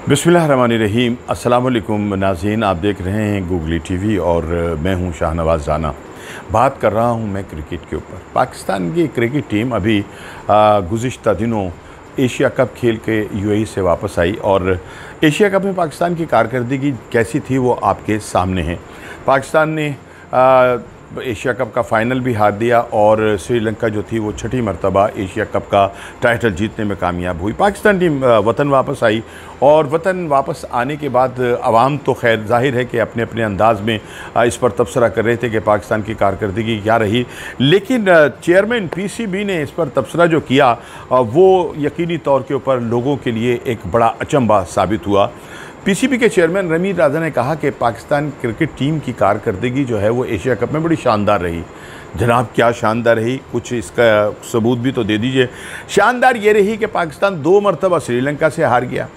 बिस्मिल्लाहिर्रहमानिर्रहीम। अस्सलाम वालेकुम नाज़रीन, आप देख रहे हैं गूगली टीवी और मैं हूं शाहनवाज़ राना। बात कर रहा हूं मैं क्रिकेट के ऊपर। पाकिस्तान की क्रिकेट टीम अभी गुज़िश्ता दिनों एशिया कप खेल के यूएई से वापस आई और एशिया कप में पाकिस्तान की कारकर्दगी कैसी थी वो आपके सामने है। पाकिस्तान ने एशिया कप का फ़ाइनल भी हार दिया और श्रीलंका जो थी वो छठी मरतबा एशिया कप का टाइटल जीतने में कामयाब हुई। पाकिस्तान टीम वतन वापस आई और वतन वापस आने के बाद अवाम तो खैर जाहिर है कि अपने अपने अंदाज में इस पर तबसरा कर रहे थे कि पाकिस्तान की कारकर्दगी क्या रही, लेकिन चेयरमैन पीसीबी ने इस पर तबसरा जो किया वो यकीनी तौर के ऊपर लोगों के लिए एक बड़ा अचंभा साबित हुआ। पीसीबी के चेयरमैन रमीज़ राजा ने कहा कि पाकिस्तान क्रिकेट टीम की कारकर्दगी जो है वो एशिया कप में बड़ी शानदार रही। जनाब क्या शानदार रही, कुछ इसका सबूत भी तो दे दीजिए। शानदार ये रही कि पाकिस्तान 2 मरतबा श्रीलंका से हार गया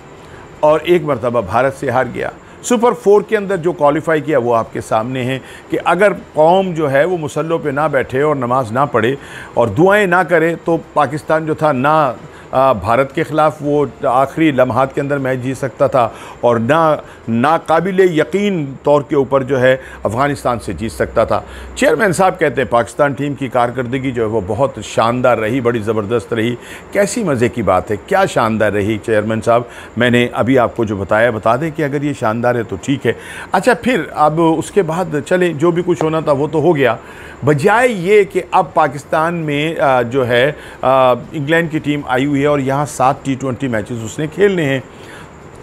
और 1 मरतबा भारत से हार गया। सुपर 4 के अंदर जो क्वालिफाई किया वो आपके सामने है कि अगर कौम जो है वो मुसल्लों पे ना बैठे और नमाज ना पढ़े और दुआएं ना करे तो पाकिस्तान जो था ना भारत के ख़िलाफ़ वो आखिरी लम्हात के अंदर मैच जीत सकता था और ना काबिल यकीन तौर के ऊपर जो है अफ़गानिस्तान से जीत सकता था। चेयरमैन साहब कहते हैं पाकिस्तान टीम की कारकर्दगी जो है वो बहुत शानदार रही, बड़ी ज़बरदस्त रही। कैसी मज़े की बात है, क्या शानदार रही चेयरमैन साहब? मैंने अभी आपको जो बताया बता दें कि अगर ये शानदार है तो ठीक है। अच्छा, फिर अब उसके बाद चले जो भी कुछ होना था वो तो हो गया, बजाय ये कि अब पाकिस्तान में जो है इंग्लैंड की टीम आई हुई है और यहाँ 7 T20 मैचेस उसने खेलने हैं,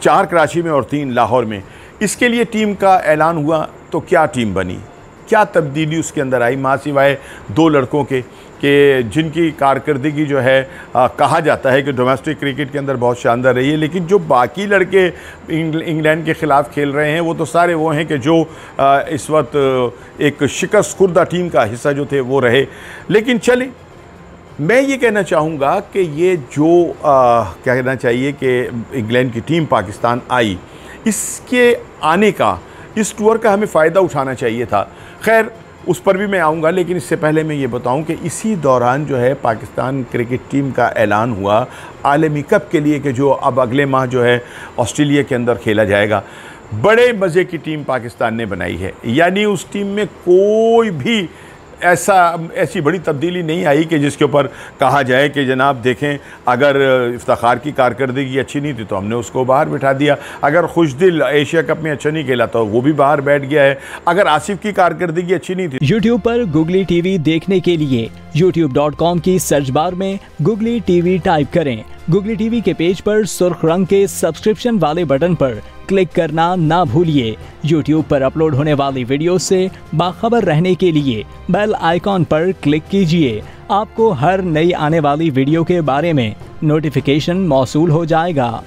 4 कराची में और 3 लाहौर में। इसके लिए टीम का ऐलान हुआ तो क्या टीम बनी, क्या तब्दीली उसके अंदर आई, माँ सिवाय 2 लड़कों के कि जिनकी कारकर्दगी जो है कहा जाता है कि डोमेस्टिक क्रिकेट के अंदर बहुत शानदार रही है, लेकिन जो बाकी लड़के इंग्लैंड के ख़िलाफ़ खेल रहे हैं वो तो सारे वो हैं कि जो इस वक्त एक शिकस्त खुर्दा टीम का हिस्सा जो थे वो रहे। लेकिन चले, मैं ये कहना चाहूँगा कि ये जो क्या कहना चाहिए कि इंग्लैंड की टीम पाकिस्तान आई, इसके आने का, इस टूर का हमें फ़ायदा उठाना चाहिए था। खैर उस पर भी मैं आऊँगा, लेकिन इससे पहले मैं ये बताऊँ कि इसी दौरान जो है पाकिस्तान क्रिकेट टीम का ऐलान हुआ आलमी कप के लिए कि जो अब अगले माह जो है ऑस्ट्रेलिया के अंदर खेला जाएगा। बड़े मज़े की टीम पाकिस्तान ने बनाई है, यानी उस टीम में कोई भी ऐसी बड़ी तब्दीली नहीं आई कि जिसके ऊपर कहा जाए कि जनाब देखें अगर इफ्तिखार की कारकर्दगी अच्छी नहीं थी तो हमने उसको बाहर बिठा दिया, अगर खुशदिल एशिया कप में अच्छा नहीं खेला तो वो भी बाहर बैठ गया है, अगर आसिफ की कारकर्दगी अच्छी नहीं थी। यूट्यूब पर गूगली टीवी देखने के लिए youtube.com की सर्च बार में गूगली टीवी टाइप करें। गूगली टीवी के पेज पर सुर्ख रंग के सब्सक्रिप्शन वाले बटन पर क्लिक करना ना भूलिए। YouTube पर अपलोड होने वाली वीडियो से बाखबर रहने के लिए बेल आइकॉन पर क्लिक कीजिए। आपको हर नई आने वाली वीडियो के बारे में नोटिफिकेशन मौसूल हो जाएगा।